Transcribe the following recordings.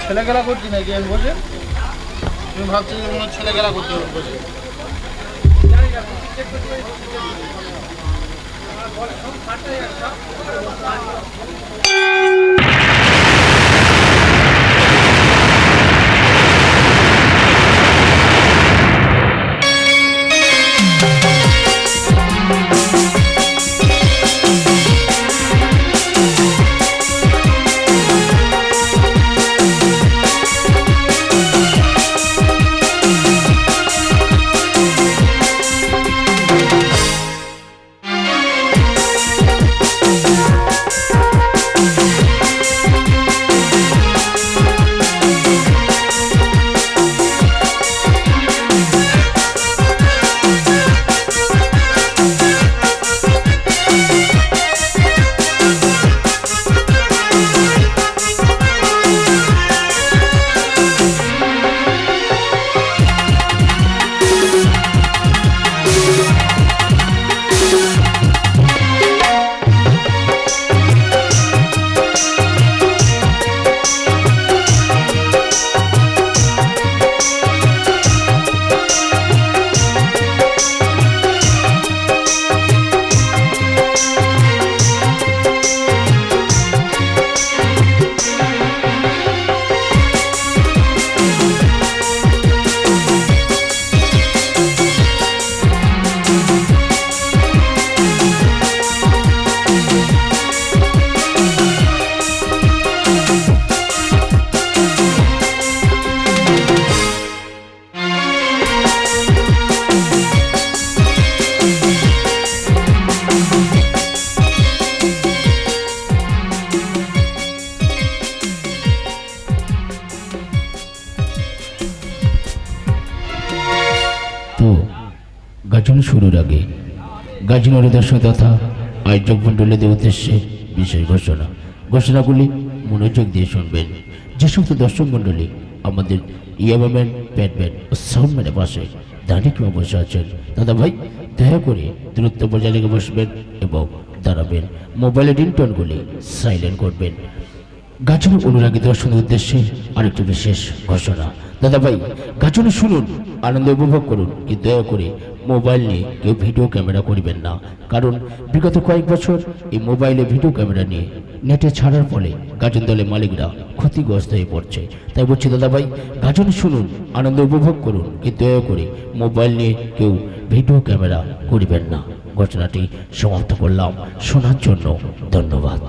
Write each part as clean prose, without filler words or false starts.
ছেলে খেলা করছি নাকি আমি বসে? তুমি ভাবছি যে মনে ছেলে খেলা করতে হবে বসে। তো গাজন শুরুর আগে গাজনের দর্শক তথা আয়োজক মণ্ডলীদের উদ্দেশ্যে বিশেষ ঘোষণাগুলি মনোযোগ দিয়ে শুনবেন। যে সমস্ত দর্শক মণ্ডলী আমাদের ইয়াবাম্যান প্যাডম্যান ও সাউন্ডম্যানের পাশে দাঁড়িয়ে কিংবা বসে আছেন, দাদা ভাই দয়া করে দূরত্ব বজায় রেখে বসবেন এবং দাঁড়াবেন। মোবাইলের রিংটোনগুলি সাইলেন্ট করবেন। গাজনের অনুরাগী দর্শনের উদ্দেশ্যে আরেকটি বিশেষ ঘোষণা। দাদা ভাই গাজনে শুনুন, আনন্দ উপভোগ করুন, কিন্তু দয়া করে মোবাইল নিয়ে কেউ ভিডিও ক্যামেরা করবেন না। কারণ বিগত কয়েক বছর এই মোবাইলে ভিডিও ক্যামেরা নিয়ে নেটে ছাড়ার ফলে গাজন দলের মালিকরা ক্ষতিগ্রস্ত হয়ে পড়ছে। তাই বলছি দাদা ভাই গাজনে শুনুন, আনন্দ উপভোগ করুন, কিন্তু দয়া করে মোবাইল নিয়ে কেউ ভিডিও ক্যামেরা করবেন না। ঘটনাটি সমাপ্ত করলাম। শোনার জন্য ধন্যবাদ।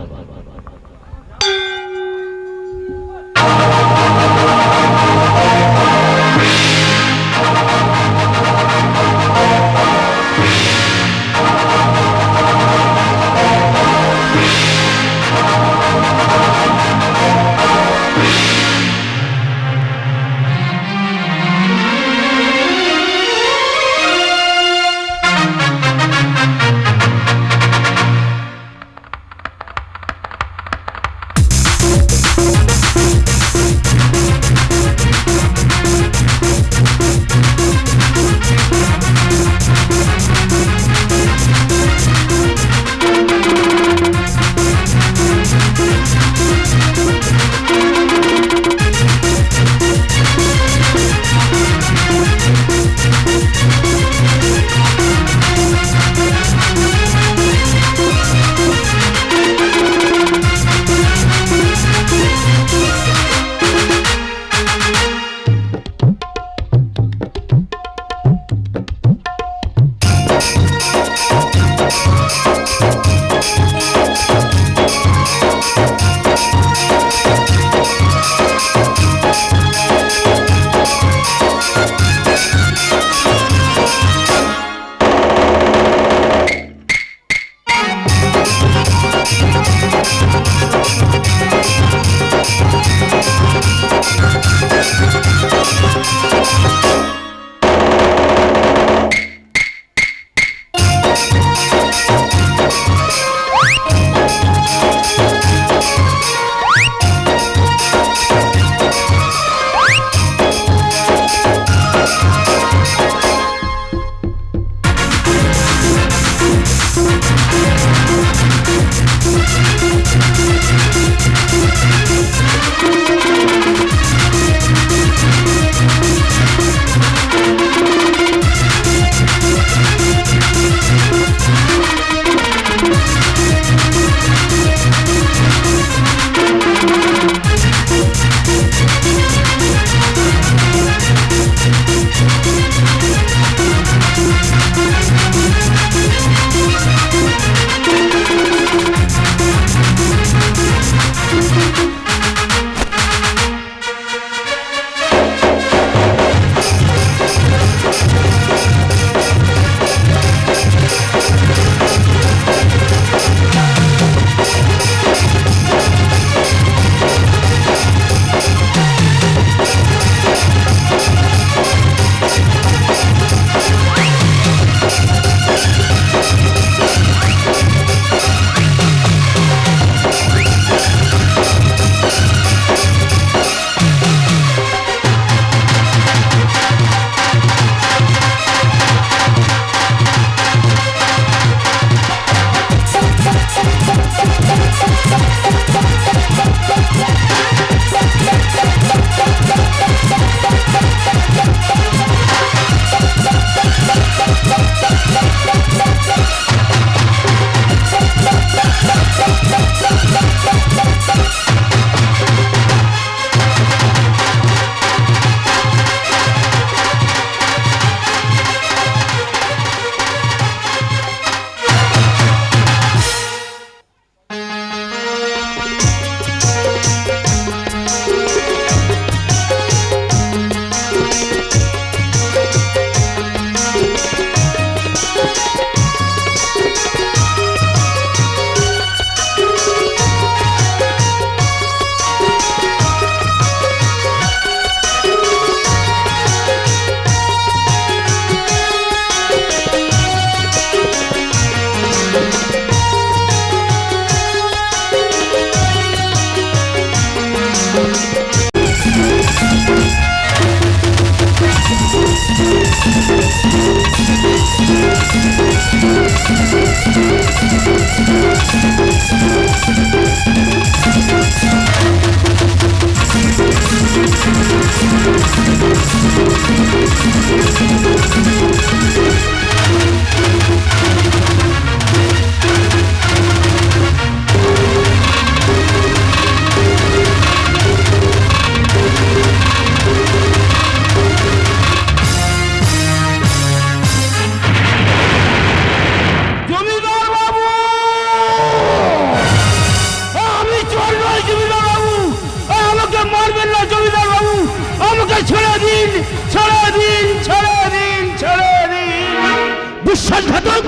বিশ্বাসঘাতক,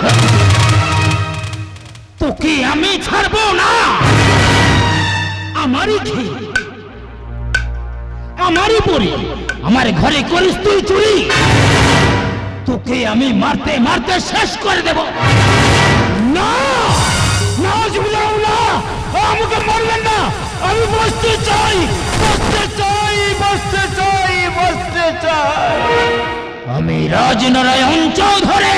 তোকে আমি ছাড়বো না। আমারই খেয়ে আমারই পরি আমার ঘরে করিস তুই চুরি, তোকে আমি মারতে মারতে শেষ করে দেব। না না জমিদার না, আমাকে মারবেন না, আমি বসতে চাই, বসতে চাই, বসতে চাই, বসতে চাই। আমি রাজনারায়ণ চৌধুরী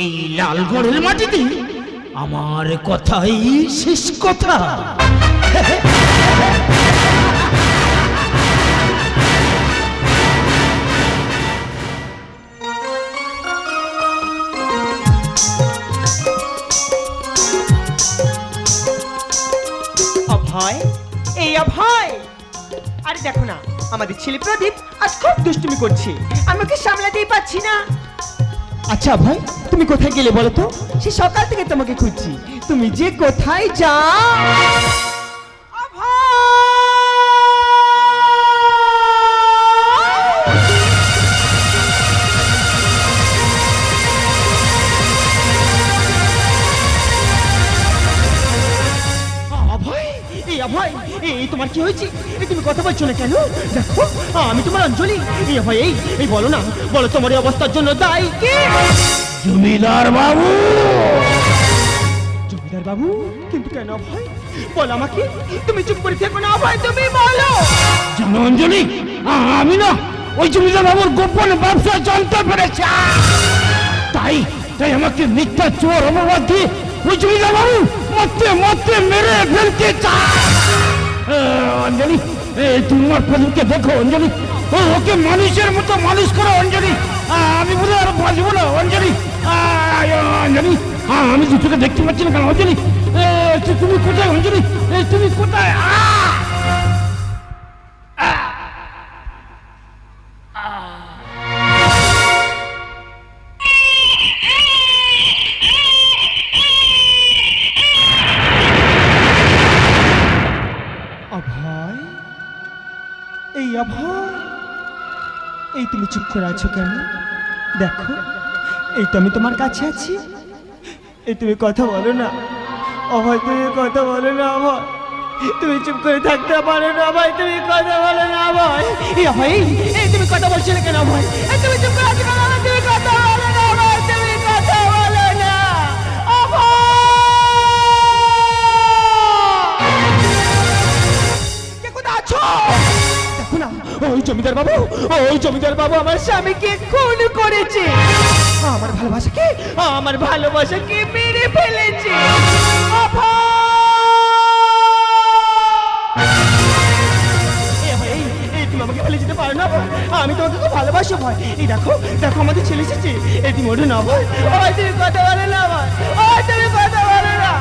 এই লালগড়ের মাটিতে আমার কথাই শেষ কথা। অভয়, এই অভয়, আরে দেখো না আমাদের ছেলে প্রদীপ আজ খুব দুষ্টুমি করছে, আমি ওকে সামলাতেই পারছি না। আচ্ছা অভয়, তুমি কোথায় গেলে বলো তো? সে সকাল থেকে তোমাকে খুঁজছি, তুমি যে কোথায় যাও। অভয়, এই তোমার কি হয়েছে? তুমি কথা বলছো না কেন? দেখো আমি তোমার অঞ্জলি। এই অভয়, এই বলো না, বলো তোমার এই অবস্থার জন্য দায়ী কে? জমিদার বাবু। জমিদার বাবু? কিন্তু কেন অভয়, বলো আমাকে, তুমি চুপ করে থেকো না অভয়, তুমি বলো। জানো অঞ্জলি, আমি না ওই জমিদার বাবুর গোপন ব্যবসা জানতে পেরেছি, তাই তাই আমাকে মিথ্যা চোর অপবাদ দিয়ে ওই জমিদার বাবু মরতে মরতে মেরে ফেলতে চায়। অঞ্জলি, তুমি আমার প্রদীপকে দেখো অঞ্জলি, ওকে মানুষের মতো মানুষ করো অঞ্জলি, আমি বলে আর বাঁচবো না অঞ্জলি। অঞ্জলি, আমি দুটোকে দেখতে পাচ্ছি না কেন অঞ্জলি? তুমি কোথায় অঞ্জলি, তুমি কোথায়? অভয়, এই অভয়, এই তুমি চুপ করে আছো কেন? দেখো এই তো আমি তোমার কাছে আছি, এই তুমি কথা বলো না অভয়, তুমি কথা বলো না অভয়, তুমি চুপ করে থাকতে পারো না অভয়, তুমি কথা বলো না অভয়। এই অভয়, এই তুমি কথা বলছো না কেন অভয়? তুমি চুপ করে আছো কেন? তুমি কথা বলো না অভয়, তুমি কথা বলো না অভয়। কে কোথায় আছো? দেখো না ওই জমিদার বাবু, ওই জমিদার বাবু আমার স্বামীকে খুন করেছে, আমার ভালোবাসাকে মেরে ফেলেছে। তুমি আমাকে ফেলে যেতে পারো না, আমি তোমাকে খুব ভালোবাসি ভাই। এই দেখো দেখো আমাদের ছেলে এসেছে, এই তুমি ওঠো না ভাই, তুমি কথা বলে না ভাই, তুমি কথা বলে না,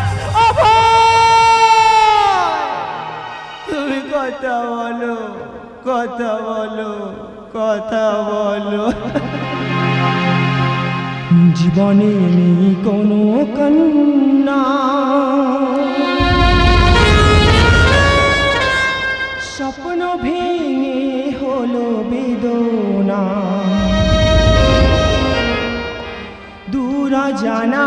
তুমি কথা বলো, কথা বলো, কথা বলো। জীবনে নেই কোনো কন্যা, স্বপ্ন ভেঙে হলো বেদনা, দূর জানা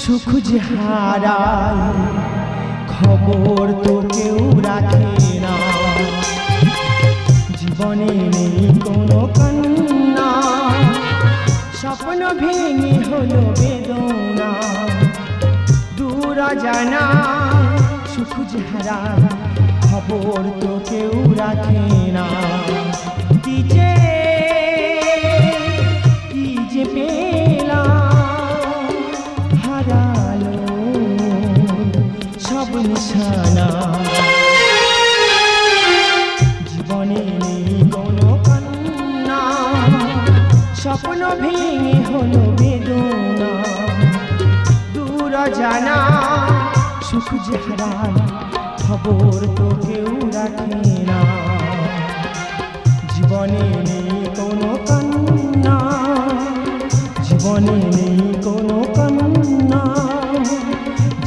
সুখ যে হারায় খবর তো কেউ রাখে না। জীবনে নেই কোনো কন্যা, স্বপ্ন ভেঙে হলো বেদনা, দূর জানা সুখ যে হারায় খবর তো কেউ রাখে না। কি যে পেলাম হারালো সব নিশানা। জীবনে নেই কোনো কান্না, স্বপ্ন ভেঙে হলো বেদনা। দূর জানা সুখ যে হারায় খবর তো কেউ রাখে না। জীবনে নেই কোনো কান্না, জীবনে নেই কোনো কান্না,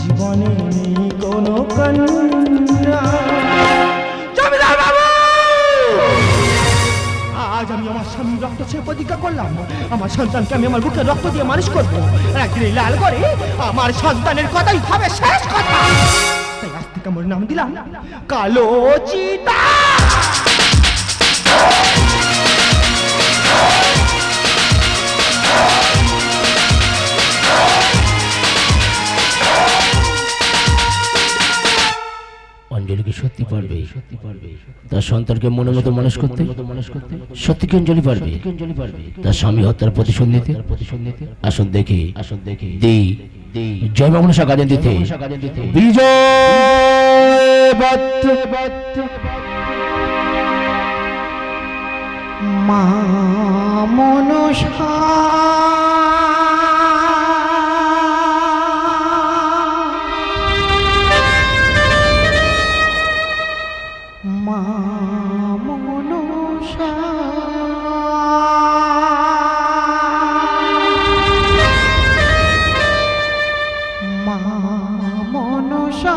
জীবনে নেই কোনো কান্না। জমিদার বাবু, আজ আমি আমার স্বামীর রক্ত ছেড়ে প্রতিজ্ঞা করলাম, আমার সন্তানকে আমি আমার বুকের রক্ত দিয়ে মানুষ করবো। একদিন এই লাল করে আমার সন্তানের কথাই হবে শেষ কথা। তাই আজ থেকে আমার নাম দিলাম কালো চিতা। অঞ্জলি কি সত্যি পারবে তার সন্তানকে মনের মতো মানুষ করতে? সত্যি কি অঞ্জলি পারবে তার স্বামী হত্যার প্রতিশোধ নিতে? আসুন দেখি দেই জয় মা মনসা গাজন দিতে বিজয়। মা মনসা মা মনসা মা মনসা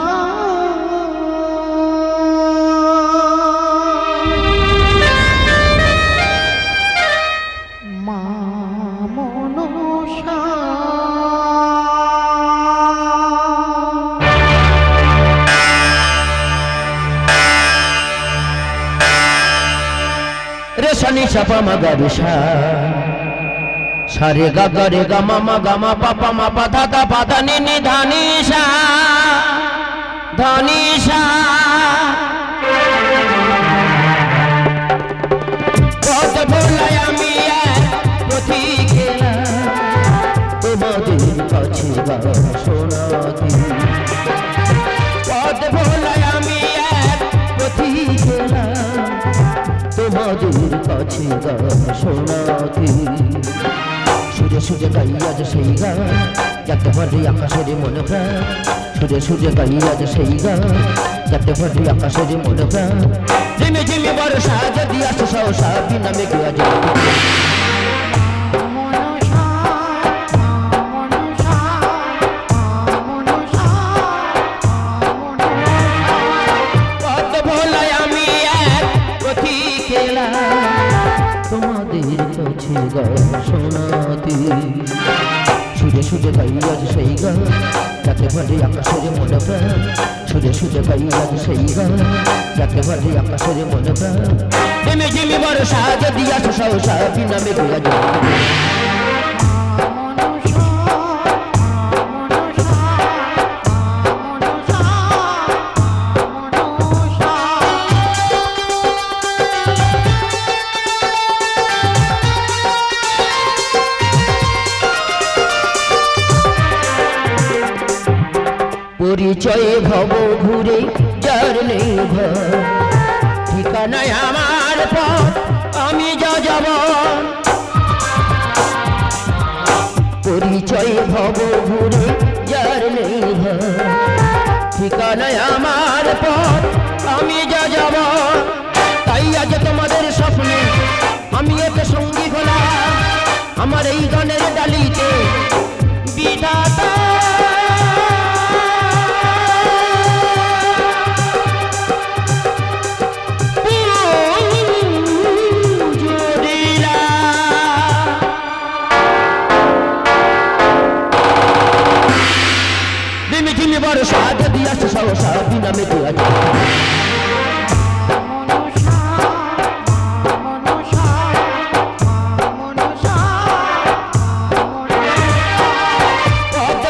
মা মনসা। রে শনি সাপা মাগা রেশা সারে গা গা রে গা মা গা মা পাপা মা পা ধা ধা পা ধা নি নি ধা নি সা ধনি সা। কত ভোলাই আমি পথিক তোমাদের কাছে গা শোনাতে। কত ভোলাই আমি পথিক তোমাদের কাছে গা শোনাতে। সুরে সুরে গাই আজ সেই গান যাতে ভরে আকাশের মনে প্রাণ। সুরে সুরে গাই আজ সেই গান যাতে ভরে আকাশের মনে প্রাণ। ঝিমি ঝিমি বর্ষা যদি আসে সহসা বিনা মেঘে আজ তোমাদের কাছে গা শোনাতে। সুরে সুরে গাই আজ সেই গান যাতে ভরে আকাশের মনে প্রাণ। সুরে সুরে গাই আজ সেই গান যাতে ভরে আকাশের মনে প্রাণ। ঝিমি ঝিমি বর্ষা যদি আসে সহসা বিনা মেঘে আজ পরিচয়ে ভব ঘুরে যার নেই ঘর। ঠিকানায় আমার পথ আমি যা যাব। পরিচয়ে ভব ঘুরে যার নেই ঘর। ঠিকানায় আমার পথ আমি যা যাব। তাই আজ তোমাদের স্বপ্নে আমি এক সঙ্গী হলাম। আমার এই গানের ডালিতে বিধাতা বর্ষা যদি আসে সহসা বিনা মেঘে আজ কত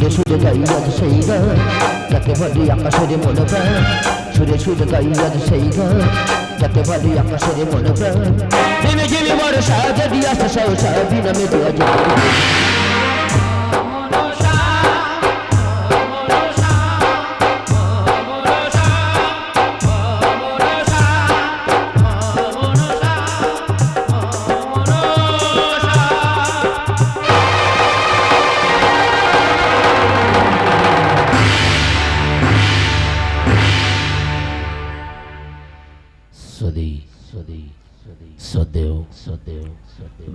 সুরে সুরে গাই আজ সেই গান যাতে বলি আকাশের মনে প্রাণ সুরে সুরে গাই আজ সেই গান যাতে বলি আকাশের মনে প্রাণ নেমে ঝিমি বর্ষা যদি আসে সহসা বিনামে দেওয়া যায়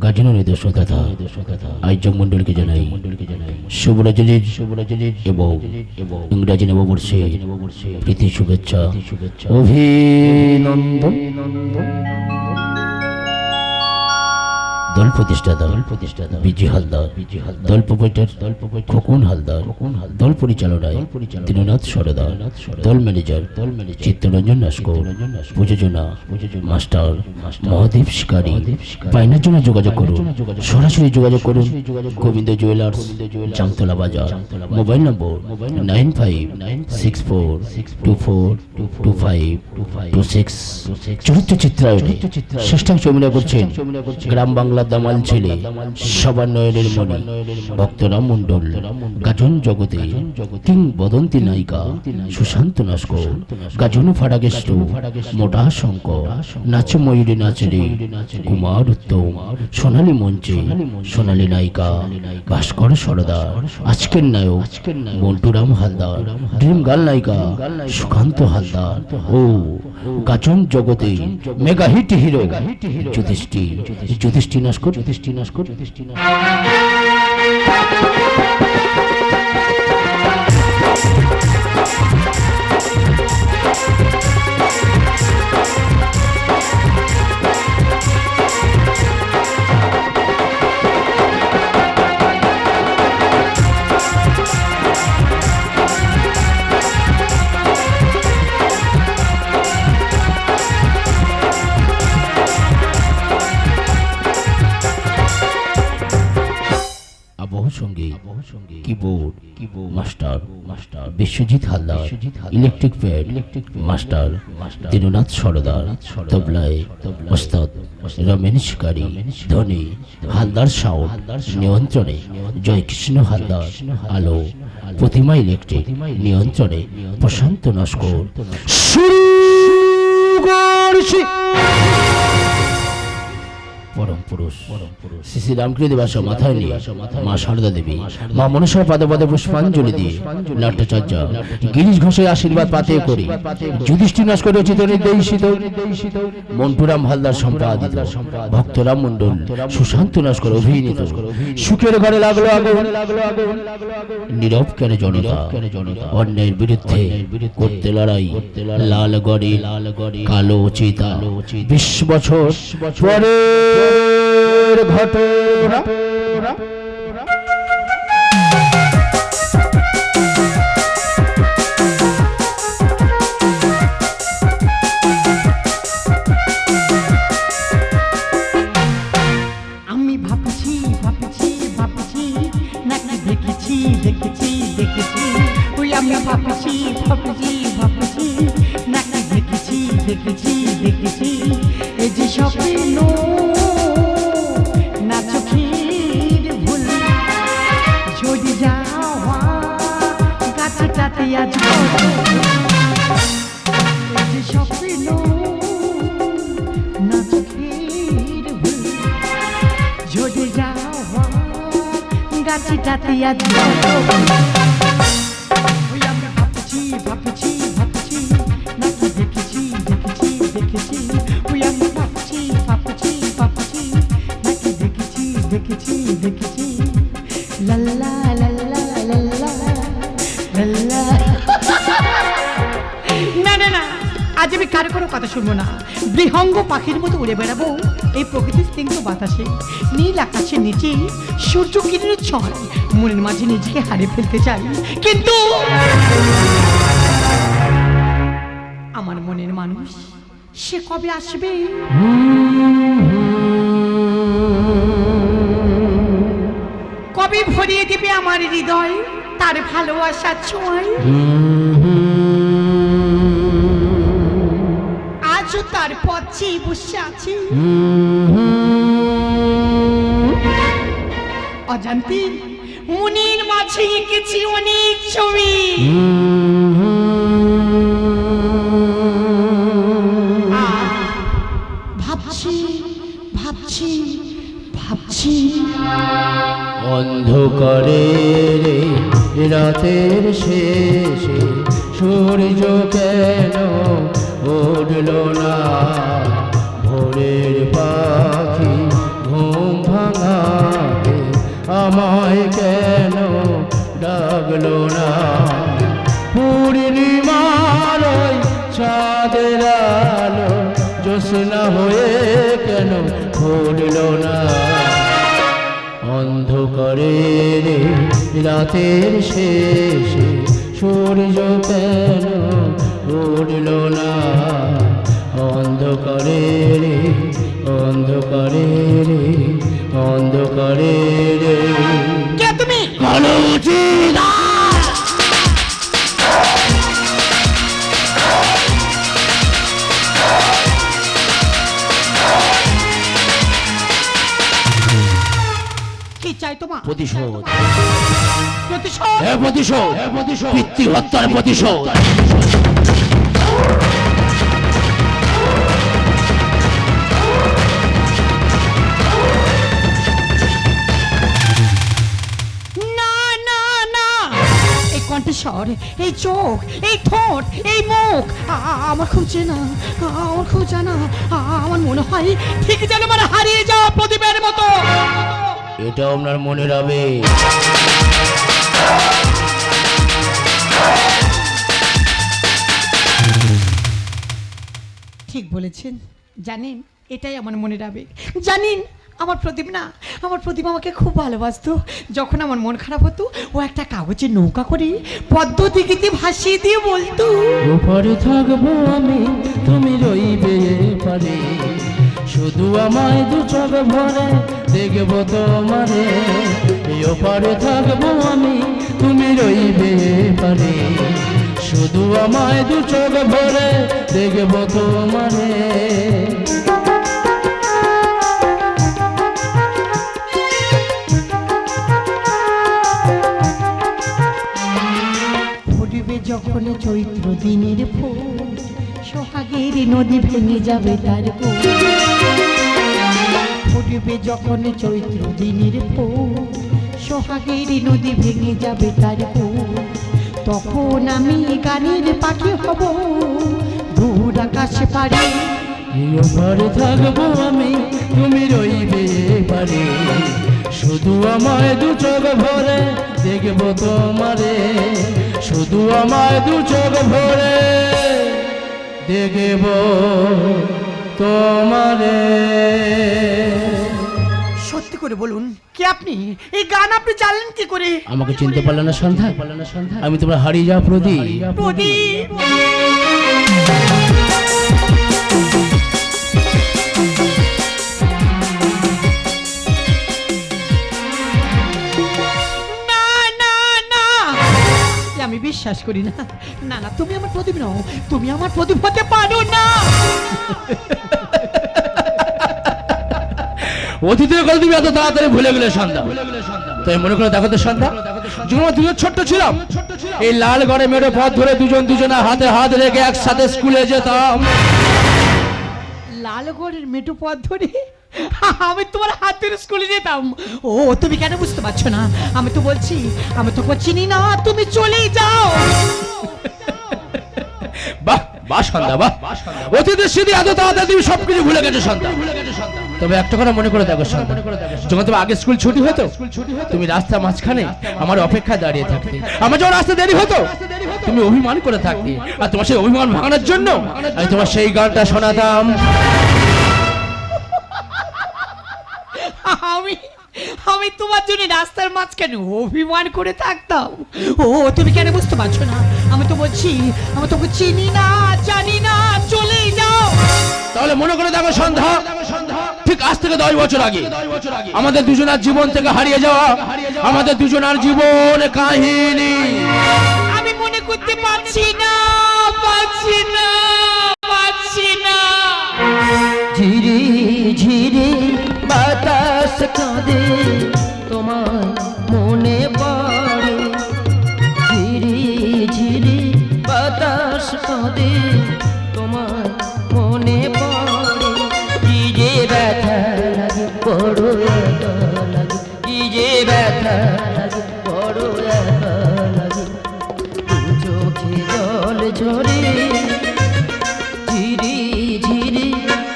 গাজনের দর্শক তথা আয়োজক মন্ডলকে জানাই শুভরাজলীর এবং ইংরাজি নববর্ষে প্রীতি শুভেচ্ছা অভিনন্দন। দল প্রতিষ্ঠাতা বিজি হালদার, দল প্রোপাইটার খোকন হালদার, দল পরিচালনায় দীননাথ সরদার, দল ম্যানেজার চিত্তরঞ্জন নস্কর, প্রযোজনা মাস্টার মহাদেব শিকারী। পাইনার জন্য যোগাযোগ করুন, সরাসরি যোগাযোগ করুন গোবিন্দ জুয়েলার্স, জামতলা বাজার। মোবাইল নম্বর 9564242526। চরিত্র চিত্রায়নে শ্রেষ্ঠাংশ অভিনয় করছেন গ্রাম বাংলা দামাল ছেলে সবার নয়নের মণি ভক্তরাম মণ্ডল। গাজন জগতে কিংবদন্তি নায়িকা সুশান্ত নস্কর, গাজন ফাড়াগেষ্ট মোটা শঙ্কর, নাচ ময়ূরী নাচরে কুমার উত্তম, সোনালী মঞ্চে সোনালী নায়িকা ভাস্কর সরদার, আজকের নায়ক মন্টুরাম হালদার, ড্রিম গার্ল নায়িকা সুকান্ত হালদার ও গাজন জগতে mega hit hero Yudhishthir Naskar. Keyboard master Biswajit Haldar, electric pad master Dinanath Sardar, তবলায় ওস্তাদ রমেন শিকারী, ধনী হালদার সাউন্ড নিয়ন্ত্রণে জয়কৃষ্ণ হালদার, আলো প্রতিমা ইলেকট্রিক নিয়ন্ত্রণে প্রশান্ত নস্কর। পরম পুরুষ শ্রী শ্রী রামকৃষ্ণ দেবাসা মাথায় নিয়ে মা সারদা দেবী, মা মনসার পাদে পাদে পুষ্পাঞ্জলি দিয়ে নাট্যচর্য গিরিশ ঘোষের আশীর্বাদ পাতে করে যুধিষ্ঠির নস্কর রচিত নির্দেশিত মন্টুরাম হালদার সম্পাদিত ভক্তরাম মণ্ডল সুশান্ত নস্কর অভিনীত সুখের ঘরে লাগলো আগুন। নীরব কেন জনতা অন্যায়ের বিরুদ্ধে করতে লড়াই, লাল গড়ে কালো চিতা 20 বছর পরে ঘটনা। আমি ভাবছি নাকি দেখেছি ওই আমি ভাবছি নাকি দেখেছি এই যে স্বপ্ন না চোখের ভুল ঝরে যাওয়া গাছটাতে আজ এই যে স্বপ্ন না চোখের ভুল ঝরে যাওয়া গাছটাতে আজ ওই আমি ভাবছি নাকি দেখেছি ওই আমি ভাবছি নাকি দেখেছি লাল্লা লাল্লা লাল্লা লাল্লা। না আজ আমি কারো কোনো কথা শুনবো না। বিহঙ্গ পাখির মতো উড়ে বেড়াবো এই প্রকৃতির স্নিগ্ধ বাতাসে, নীল আকাশের নিচে সূর্য কিরণের ছয় মনের মাঝে নিজেকে হারিয়ে ফেলতে চাই, কিন্তু আমার মনের মানুষ সে কবে আসবে? কবে কবে ভরিয়ে দিবে আমার হৃদয় তার ভালোবাসার ছোঁয়ায়? আজও তার পথ চেয়ে বসে আছি, অজান্তে মনের মাঝে এঁকেছি অনেক ছবি। ভাবছি ভাবছি ভাবছি অন্ধকারের এই রাতের শেষে সূর্য কেন উঠল না? ভোরের পাখি ঘুম ভাঙাতে আমায় কেন ডাকলো না? পূর্ণিমার ওই চাঁদের আলো জ্যোৎস্না হয়ে কেন ফুটল না? অন্ধকারের রাতের শেষে সূর্য কেন উঠল না? অন্ধকারের অন্ধকারের অন্ধকারের কে তুমি? ভালো উচিত কি চাই তোমার? প্রতিশোধ, প্রতিশোধ? প্রতিশোধ, পিতৃ হত্যার প্রতিশোধ। না না না, এই কণ্ঠস্বর, এই চোখ, এই ঠোঁট, এই মুখ আমার খুব চেনা, আমার খুব জানা। আমার মনে হয় ঠিক যেন আমার হারিয়ে যাওয়া প্রদীপের মতো। এটা আপনার মনের আবেগ। ঠিক বলেছেন, জানেন এটাই আমার মনের আবেগ। জানেন আমার প্রদীপ না, আমার প্রদীপ আমাকে খুব ভালোবাসতো। যখন আমার মন খারাপ হতো ও একটা কাগজের নৌকা করে পদ্ম দিঘিতে ভাসিয়ে দিয়ে বলতো, ওপারে থাকবো আমি, তুমি রইবে পারে, শুধু আমায় দু চোখ ভরে দেখবো তোমারে। ওপারে থাকবো আমি, তুমি রইবে পারে, শুধু আমায় দু চোখ ভরে দেখবো তোমারে। ফুটবে যখন চৈত্র দিনের ফুল, সোহাগের নদী ভেঙে যাবে তার কোল। ফুটবে যখন চৈত্র দিনের ফুল, সোহাগের নদী ভেঙে যাবে তার কোল। তখন আমি গানের পাখি হব দূর আকাশে পারে। ওপারে থাকবো আমি, তুমি রইবে পারে, শুধু আমায় দু চোখ ভরে দেখবো তোমারে, শুধু আমায় দু চোখ ভরে দেখবো তোমারে। সত্যি করে বলুন, কে আপনি? এই গান আপনি জানলেন কি করে? আমাকে চিনতে পারলে না সন্ধ্যা? আমি তোমার হারিয়ে যাওয়া প্রদীপ। প্রদীপ, না না না, আমি বিশ্বাস করি না। না না, তুমি আমার প্রদীপ নও, তুমি আমার প্রদীপ হতে পারো না। অতীতের কথা তুমি এত তাড়াতাড়ি ভুলে গেলে সন্ধ্যা। তাই মনে করে দেখো তো সন্ধ্যা, যখন দুজন ছোট্ট ছিলাম, এই লাল গড়ে মেরে পথ ধরে দুজনের হাতে হাত রেখে একসাথে স্কুলে যেতাম। লালগড়ের মেটু পথ ধরে আমি তোমার হাত ধরে স্কুলে যেতাম। ও তুমি কেন বুঝতে পারছো না? আমি তো বলছি, আমি তোকে চিনি না, তুমি চলেই যাও। বাহ বাহ সন্ধ্যা, বাহ, অতীতের স্মৃতি এত তাড়াতাড়ি তুমি সবকিছু ভুলে গেছো সন্ধ্যা। তবে একটা কথা মনে করে দেখো সন্ধ্যা, যখন তোমার আগে স্কুল ছুটি হতো, তুমি রাস্তা মাঝখানে আমার অপেক্ষায় দাঁড়িয়ে থাকতে। আমার যখন রাস্তা দেরি হতো, তুমি অভিমান করে থাকতে, আর তোমার সেই অভিমান ভাঙানোর জন্য আমি তোমার সেই গানটা শোনাতাম। আমি আমি তোমার জন্য রাস্তার মাঝখানে অভিমান করে থাকতাম। ও তুমি কেন বুঝতে পারছো না? আমি তো বলছি, আমি তোকে চিনি না, জানি না, চলেই যাও। তাহলে মনে করে দেখো সন্ধ্যা, ঠিক আজ থেকে 10 বছর আগে আমাদের দুজনের জীবন থেকে হারিয়ে যাওয়া আমাদের দুজনের জীবন কাহিনী। আমি মনে করতে পারছি না, পারছি না, পারছি না। ঝিরি ঝিরি বাতাস কাঁদে তোমার মনে পড়ে, ঝিরি ঝিরি বাতাস কাঁদে তোমার মনে পড়ে। কি যে ব্যথা লাগে বড় একা লাগে, কি যে ব্যথা লাগে বড় একা লাগে। দু চোখে জল ঝরে ঝিরি ঝিরি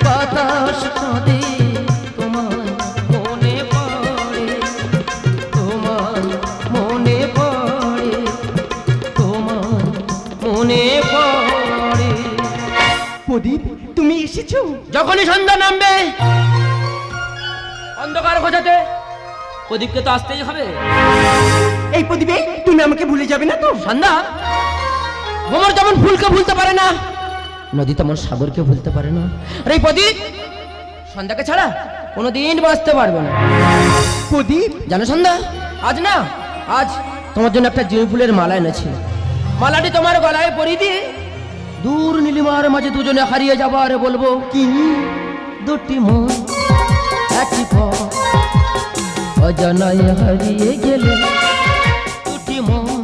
বাতাস কাঁদে তোমার মনে পড়ে, তোমার মনে পড়ে, তোমার মনে পড়ে। প্রদীপ তুমি এসেছো? যখনই সন্ধ্যা নামবে অন্ধকার খোঁজাতে প্রদীপকে তো আসতেই হবে। এই প্রদীপে তুমি আমাকে ভুলে যাবে না তো? সন্ধ্যা ভ্রমর যেমন ফুলকে ভুলতে পারে না, নদী তেমন সাগরকে ভুলতে পারে না। আরে এই প্রদীপ সন্ধ্যাকে ছাড়া কোনোদিন বাঁচতে পারবে না। প্রদীপ জানো সন্ধ্যা, আজ না, আজ তোমার জন্য একটা জুঁই ফুলের মালা এনেছি। মালাটি তোমার গলায় পরিয়ে দিয়ে দূর নীলিমার মাঝে দুজনে হারিয়ে যাবো। আর বলবো কি, দুটি মন একই পথ অজানায় হারিয়ে গেলে, দুটি মন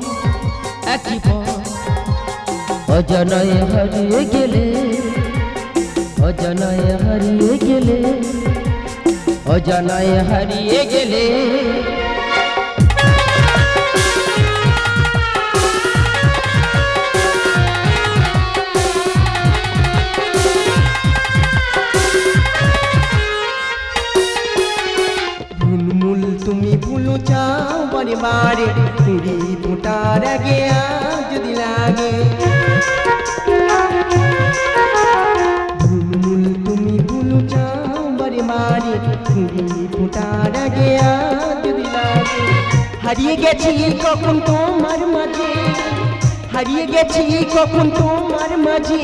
একই পথ অজানায় হারিয়ে গেলে, অজানায় হারিয়ে গেলে, অজানায় হারিয়ে গেলে। ভুলমুল তুমি ভুলো চাও বারে বারে, কুড়ি ফোটার আগে যদি লাগে। ভুলমুল তুমি ভুলো চাও বারে বারে, কুড়ি ফোটার আগে যদি লাগে। হারিয়ে গেছি কখন তোমার মাঝে, হারিয়ে গেছি কখন তোমার মাঝে,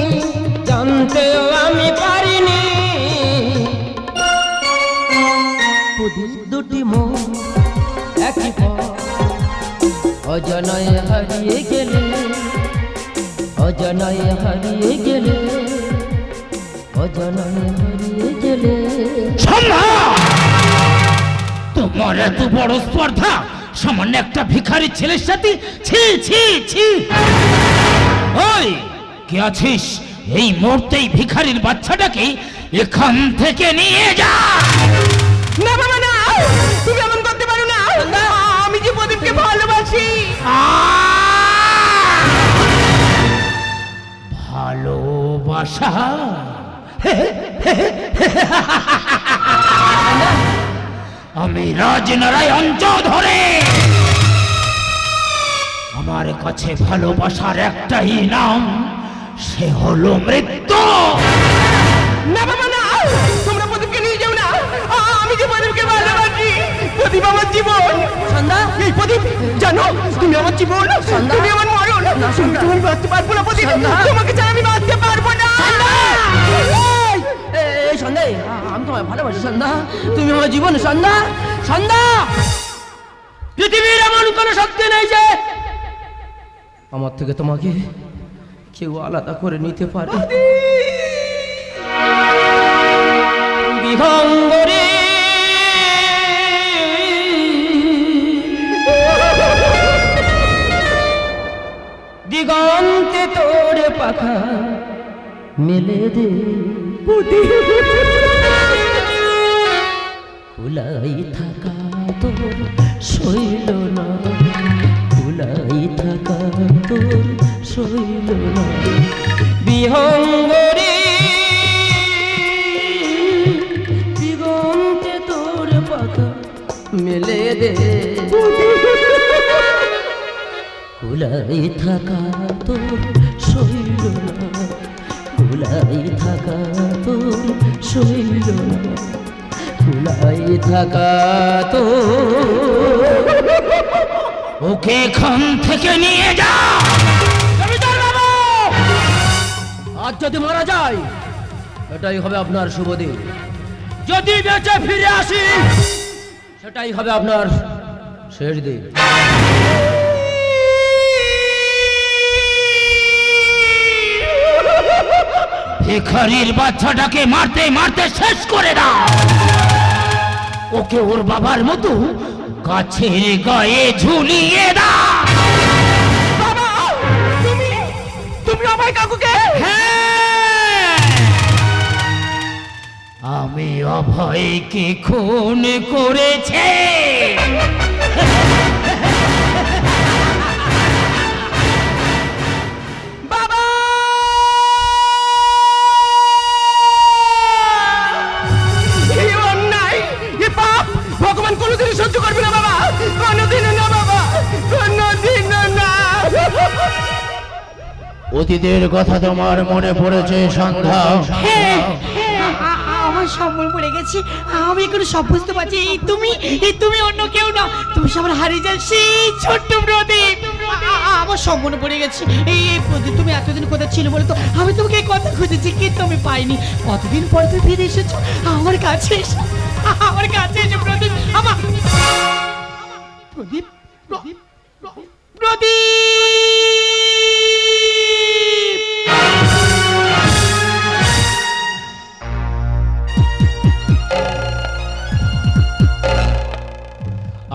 জানতেও আমি পারিনি দুটি মন একই পথ অজানায় হারিয়ে গেলে, অজানায় হারিয়ে গেলে, অজানায় হারিয়ে গেলে। সন্ধ্যা, তোমার এত বড় স্পর্ধা সামান্য একটা ভিখারি ছেলের সাথে! ছি ছি ছি! ওই কে আছিস? এই মুহূর্তেই ভিখারির বাচ্চাটাকে এখান থেকে নিয়ে যা। না বাবা না, তুমি এমন করতে পারো না। আমি যে প্রদীপকে ভালোবাসি। ভালোবাসা? আমি রাজনারায়ণ ধরে আমার কাছে ভালোবাসার একটাই নাম, সে হলো মৃত্যু। না বাবা না, তোমরা প্রদীপকে নিয়ে যাও না। আমি যে প্রদীপকে ভালোবাসি, প্রদীপ আমার জীবন। সন্ধ্যা, এই প্রদীপ জানো, তুমি আমার জীবন, তুমি আমার মরণ। তুমি বাঁচতে পারবো না প্রদীপ, তোমাকে ছাড়া আমি বাঁচতে পারবো না। এই সন্ধ্যা, আমি তোমায় ভালোবাসি সন্ধ্যা, তুমি আমার জীবন। সন্ধ্যা, সন্ধ্যা, পৃথিবীর এমন কোনো শক্তি নেই যে আমার থেকে তোমাকে কেউ আলাদা করে নিতে পারে। বিহঙ্গরে দিগন্তে তোর পাখা মেলে দে, কুলাই থাকা তোর শৈল না, কুলাই থাকা তোর শৈল না। বিহঙ্গরে দিগন্তে তোর পাখা মেলে দে, কুলাই থাকা তোর শৈল না, কুলাই থাকা তোর শৈল না, কুলাই থাকা তোর। ওকে এখান থেকে নিয়ে যা। আজ যদি মারা যায় এটাই হবে আপনার শুভ দিন। যদি বেঁচে ফিরে আসি সেটাই হবে আপনার শেষ দিন। ভিখারির বাচ্চাটাকে মারতে মারতে শেষ করে দাও। ওকে ওর বাবার মতো গাছের গায়ে ঝুলিয়ে দাও। বাবা, তুমি অভয় কাকুকে? হ্যাঁ, আমি অভয়কে খুন করেছে। বাবা, এই অন্যায়, এই পাপ ভগবান কোনোদিনই সহ্য করবে না বাবা, কোনোদিনও না বাবা, কোনোদিনও না। অতীতের কথা তোমার মনে পড়েছে সন্ধ্যা? হ্যাঁ, আমার সব মনে পড়ে গেছে। আমি এখন সব বুঝতে পারছি। এই তুমি অন্য কেউ না, তুমি সবার হারিয়ে যান সেই ছোট্ট প্রদীপ। আমার সব মনে পড়ে গেছে। এই প্রদীপ, তুমি এতদিন কোথায় ছিল বলে তো আমি তোমাকে এই কথা খুঁজেছি, কিন্তু আমি পাইনি। কতদিন পরে তুমি ফিরে এসেছো আমার কাছে। আমার কাছে এসে প্রদীপ, আমার প্রদীপ, প্রদীপ, প্রদীপ।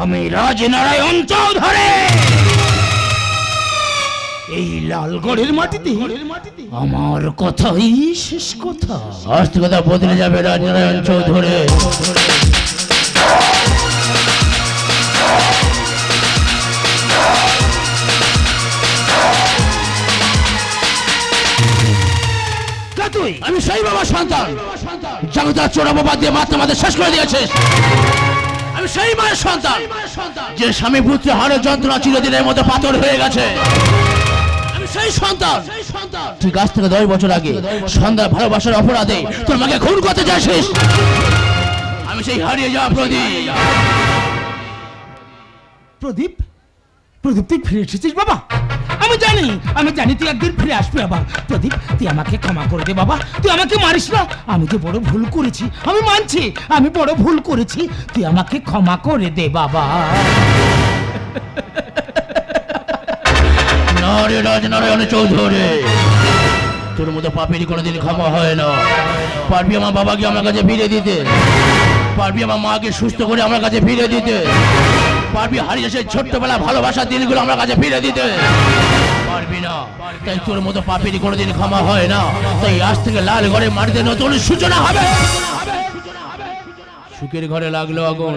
আমি রাজনারায়ণ চৌধুরী, এই লালগড়ের মাটিতে আমার কথাই শেষ কথা। আজ কথা বদলে যাবে রাজনারায়ণ চৌধুরী। আমি সেই বাবার সন্তান জগতার চোরা বাবা দিয়ে মাত্র আমাদের শেষ করে দিয়েছিস। আমি সেই মায়ের সন্তান যে স্বামী পুত্র হাড়ে যন্ত্রণা চিরদিনের মতো পাথর হয়ে গেছে। আমি সেই সন্তান ঠিক আজ থেকে 10 বছর আগে সন্ধ্যার ভালোবাসার অপরাধে তোর মাকে খুন করতে চাইছিস। আমি সেই হারিয়ে যাওয়া প্রদীপ। প্রদীপ, প্রদীপ তুই ফিরে এসেছিস বাবা। আমি জানি তুই একদিন ফিরে আসবি বাবা। প্রদীপ, তুই আমাকে ক্ষমা করে দে বাবা, তুই আমাকে মারিস না। আমি তো বড় ভুল করেছি, আমি মানছি আমি বড় ভুল করেছি, তুই আমাকে ক্ষমা করে দে বাবা। রাজনারায়ণ চৌধুরী, তোর মতো পাপেরই কোনোদিন ক্ষমা হয় না। পারবি আমার বাবাকে আমার কাছে ফিরে দিতে? পারবি আমার মাকে সুস্থ করে আমার কাছে ফিরে দিতে? পারবি হারিয়ে সেই ছোট্টবেলা ভালোবাসার দিনগুলো আমার কাছে ফিরে দিতে? পারবি না। তাই তোর মতো পাপেরই কোনোদিন ক্ষমা হয় না। তাই আজ থেকে লাল ঘরে মাটিতে নতুন সূচনা হবে। সুখের ঘরে লাগলো আগুন,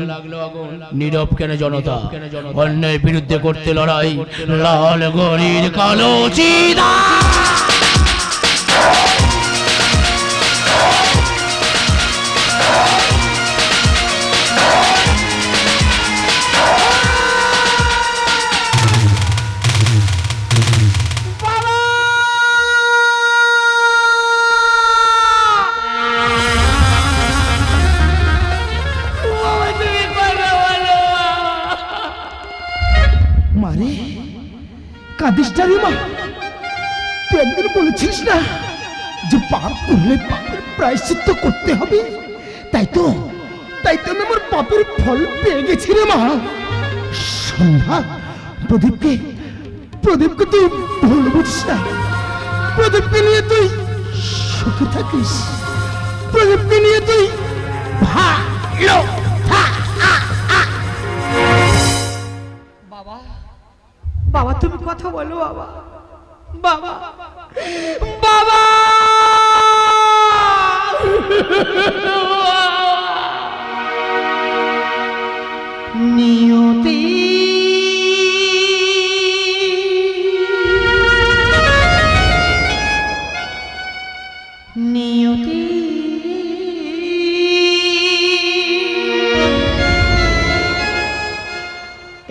নীরব কেন জনতা? অন্যায়ের বিরুদ্ধে করতে লড়াই, লাল গড়ির কালো চিতা। মারে কাঁদিস না রে মা, তুই একদিন বলেছিস না যে পাপ করলে পাপের প্রায়শ্চিত্ত করতে হবে। তাই তো আমি আমার পাপের ফল পেয়ে গেছি রে মা। সন্ধ্যা, প্রদীপকে তুই ভুল বুঝিস না। প্রদীপকে নিয়ে তুই সুখে থাকিস, প্রদীপকে নিয়ে তুই ভালো থাক। বাবা, বাবা তুমি কথা বলো বাবা, বাবা, বাবা। নিয়তি নিয়তি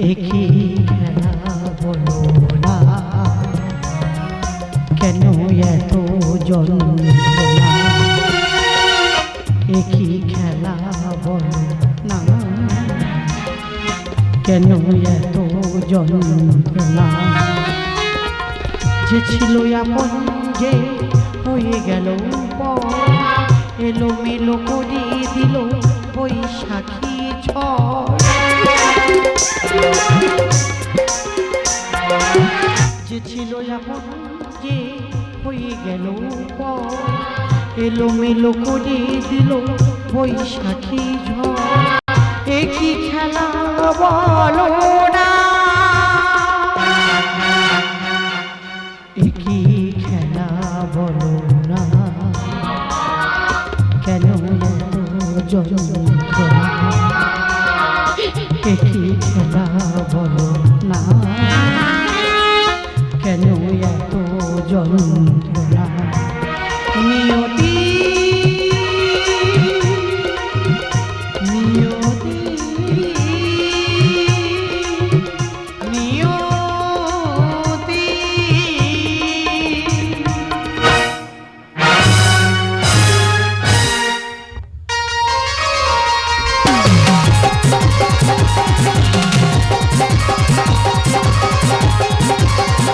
একই খেলা বলো না, কেন এত যন্ত্রণা? একই খেলা বলো না, কেন এত যন্ত্রণা? যে ছিল আপন যে হয়ে গেল পর, এলো মেলো করে দিল বৈশাখী ঝড়। যে ছিল আপন যে হয়ে গেল পর, এলো মেলো করে দিল বৈশাখী ঝড়। এ কি খেলা বলো না, এ কি খেলা বলো না, কেন এত যন্ত্রণা?